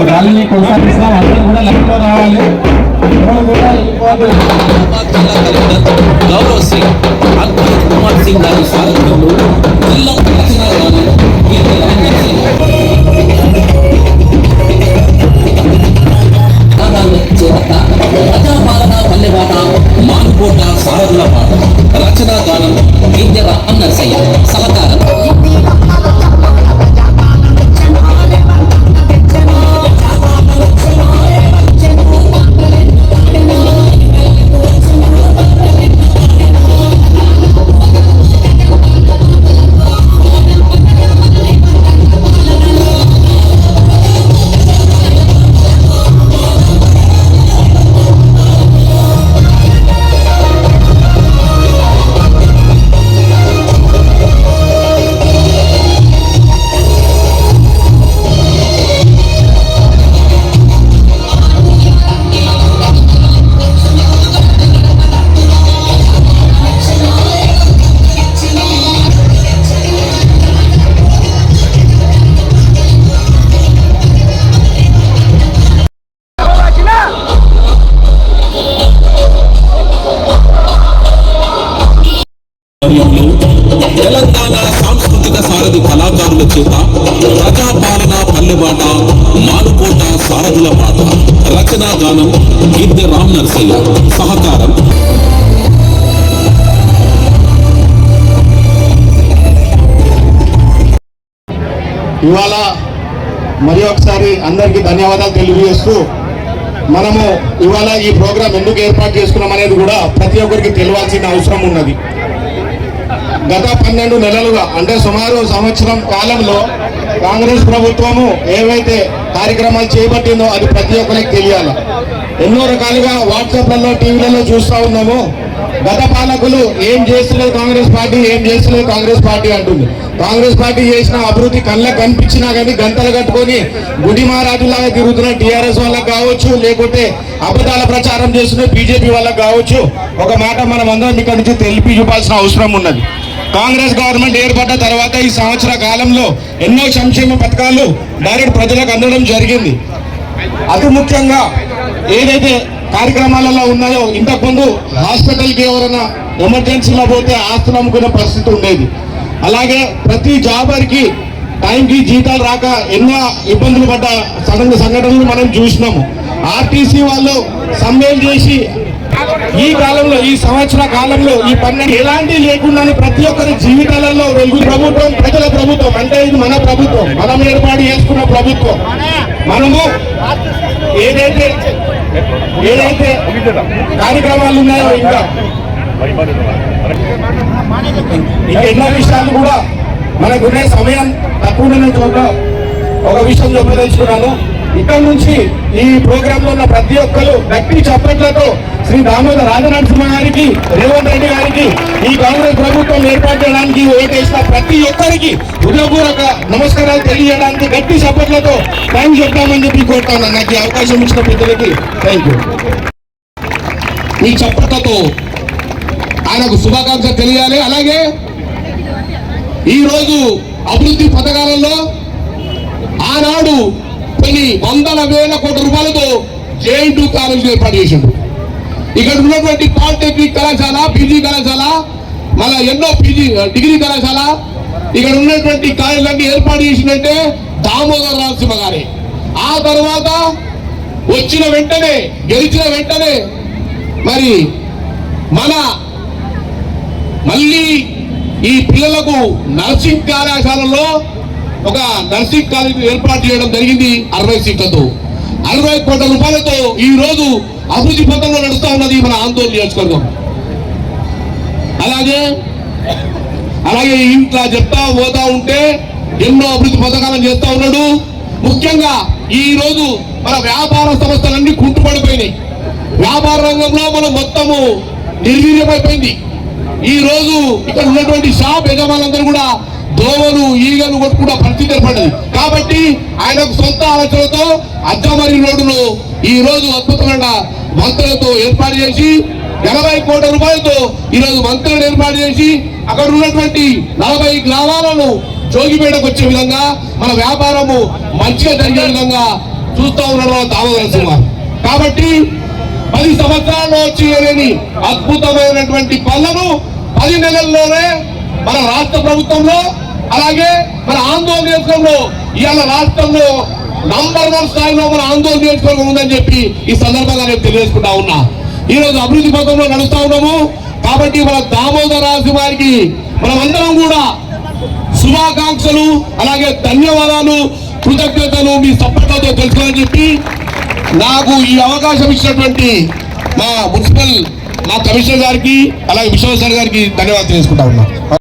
ర్యాలీని కొనసాగిస్తాం. అందరూ కూడా లైన్ లో రావాలి. గౌరవ్ సింగ్ అల్పత్ కుమార్ సింగ్ గారి సారథ్యంలో జిల్లా ప్రజాపాలన పల్లెబాట మానుకోట సారథుల పాట రచనా గానం గిద్దెర అన్నర్సయ్య సహకారం తెలంగాణ సాంస్కృతిక సారథి కళాకారుల చేత ప్రజాపాలన పల్లెబాట మానుకోట సారథుల పాట రచనా గానం గిద్దె రామ్ నర్సయ్య సహకారం ఇవాళ మరి ఒకసారి అందరికీ ధన్యవాదాలు తెలియజేస్తూ మనము ఇవాళ ఈ ప్రోగ్రాం ఎందుకు ఏర్పాటు చేసుకున్నాం అనేది కూడా ప్రతి ఒక్కరికి తెలియాల్సిన అవసరం ఉన్నది. గత 12 నెలలుగా అంటే సుమారు సంవత్సరం కాలంలో కాంగ్రెస్ ప్రభుత్వము ఏవైతే కార్యక్రమాలు చేపట్టిందో అది ప్రతి ఒక్కరికి తెలియాలి. ఎన్నో రకాలుగా వాట్సాప్లలో టీవీలలో చూస్తూ ఉన్నాము. గత పాలకులు ఏం చేస్తలేదు కాంగ్రెస్ పార్టీ, ఏం చేస్తలేదు కాంగ్రెస్ పార్టీ అంటుంది. కాంగ్రెస్ పార్టీ చేసిన అభివృద్ధి కళ్ళకు కనిపించినా కానీ గంటలు కట్టుకొని గుడి మహారాజులాగా తిరుగుతున్న టీఆర్ఎస్ వాళ్ళకి కావచ్చు, లేకుంటే అబద్ధాల ప్రచారం చేస్తున్న బీజేపీ వాళ్ళకి కావచ్చు, ఒక మాట మనం అందరం ఇక్కడ నుంచి తెలిపి చూపాల్సిన అవసరం ఉన్నది. కాంగ్రెస్ గవర్నమెంట్ ఏర్పడ్డ తర్వాత ఈ సంవత్సర కాలంలో ఎన్నో సంక్షేమ పథకాలు డైరెక్ట్ ప్రజలకు అందడం జరిగింది. అతి ముఖ్యంగా ఏదైతే కార్యక్రమాలలో ఉన్నాయో, ఇంతకుముందు హాస్పిటల్కి ఎవరైనా ఎమర్జెన్సీలో పోతే ఆస్తులు అమ్ముకునే పరిస్థితి ఉండేది. అలాగే ప్రతి జాబర్కి టైంకి జీతాలు రాక ఎన్నో ఇబ్బందులు పడ్డ సంఘటనలు మనం చూసినాము. ఆర్టీసీ వాళ్ళు సమ్మెలు చేసి ఈ కాలంలో, ఈ సంవత్సర కాలంలో ఈ 12 ఎలాంటి లేకుండా ప్రతి ఒక్కరి జీవితాలలో వెలుగు ప్రభుత్వం, ప్రజల ప్రభుత్వం, అంటే ఇది మన ప్రభుత్వం, మనం ఏర్పాటు చేసుకున్న ప్రభుత్వం. మనము ఏదైతే కార్యక్రమాలు ఉన్నాయో ఇంకా ఎన్నో విషయాలు కూడా మనకున్న సమయం తక్కువ చోట ఒక విషయం చెప్పదలుచుకున్నాను. ఇక్కడ నుంచి ఈ ప్రోగ్రామ్ లో ఉన్న ప్రతి ఒక్కరు గట్టి చప్పట్లతో శ్రీ దామోదర్ రాజనరసింహ గారికి, రేవంత్ రెడ్డి గారికి, ఈ కాంగ్రెస్ ప్రభుత్వం ఏర్పాటు చేయడానికి ఓటేసిన ప్రతి ఒక్కరికి హృదయపూర్వక నమస్కారాలు తెలియజేయడానికి గట్టి చప్పట్లతో థ్యాంక్స్ చెప్తామని చెప్పి కోరుతాను. నాకు ఈ అవకాశం ఇచ్చిన పెద్దలకి థ్యాంక్ యూ. ఈ చప్పట్లతో ఆయనకు శుభాకాంక్షలు తెలియాలి. అలాగే ఈరోజు అభివృద్ధి పథకాలలో ఆనాడు కొన్ని వందల వేల కోట్ల రూపాయలతో జేఎన్‌టూ కాలేజీలు ఏర్పాటు చేసిండు. ఇక్కడ ఉన్నటువంటి పాలిటెక్నిక్ కళాశాల, పీజీ కళాశాల, మళ్ళా ఎన్నో డిగ్రీ కళాశాల, ఇక్కడ ఉన్నటువంటి కాలేజీలన్నీ ఏర్పాటు చేసిందంటే దామోదర్ రాజసింహ గారే. ఆ తర్వాత వచ్చిన వెంటనే, గెలిచిన వెంటనే మరి మళ్ళీ ఈ పిల్లలకు నర్సింగ్ కళాశాలలో ఒక నర్సింగ్ కాలేజీ ఏర్పాటు చేయడం జరిగింది 60 సీట్లతో, 60 కోట్ల రూపాయలతో. ఈ రోజు అభివృద్ధి పథంలో నడుస్తూ ఉన్నది మన ఆందోళన నియోజకవర్గం. అలాగే ఇంట్లో చెప్తా పోతా ఉంటే ఎన్నో అభివృద్ధి పథకాలను చేస్తా ఉన్నాడు. ముఖ్యంగా ఈ రోజు మన వ్యాపార సంస్థలన్నీ కుంటుపడిపోయినాయి. వ్యాపార రంగంలో మనం మొత్తము నిర్వీర్యమైపోయింది. ఈ రోజు ఇక్కడ ఉన్నటువంటి షాప్ యజమానులందరూ కూడా దోమలు, ఈగలు కొట్టుకున్న పరిస్థితి ఏర్పడ్డది. కాబట్టి ఆయనకు సొంత ఆలోచనతో అద్దమరి రోడ్డును ఈ రోజు అద్భుతమైన మంత్రులతో ఏర్పాటు చేసి 80 కోట్ల రూపాయలతో ఈ రోజు మంత్రులను ఏర్పాటు చేసి అక్కడ ఉన్నటువంటి 40 గ్రామాలను జోగిపేటకు వచ్చే విధంగా మన వ్యాపారము మంచిగా జరిగే విధంగా చూస్తా ఉన్నాడు మన దామోదర నరసింహ. కాబట్టి 10 సంవత్సరాల్లో వచ్చి అద్భుతమైనటువంటి పనులను 10 నెలల్లోనే మన రాష్ట్ర ప్రభుత్వంలో అలాగే మన ఆందోళన నియోజకవర్గంలో ఇవాళ రాష్ట్రంలో నంబర్ 1 స్థాయిలో మన ఆందోళన నియోజకవర్గం ఉందని చెప్పి ఈ సందర్భంగా నేను తెలియజేసుకుంటా ఉన్నా. ఈ రోజు అభివృద్ధి పథంలో నడుస్తా ఉన్నాము. కాబట్టి మన దామోదర నరసింహ గారికి మనమందరం కూడా శుభాకాంక్షలు అలాగే ధన్యవాదాలు కృతజ్ఞతలు మీ సపోర్ట్లతో తెలుసుకోవాలని చెప్పి నాకు ఈ అవకాశం ఇచ్చినటువంటి మా మున్సిపల్ మా కమిషనర్ గారికి అలాగే విశ్వేశ్వర గారికి ధన్యవాదాలు తెలుసుకుంటా ఉన్నా.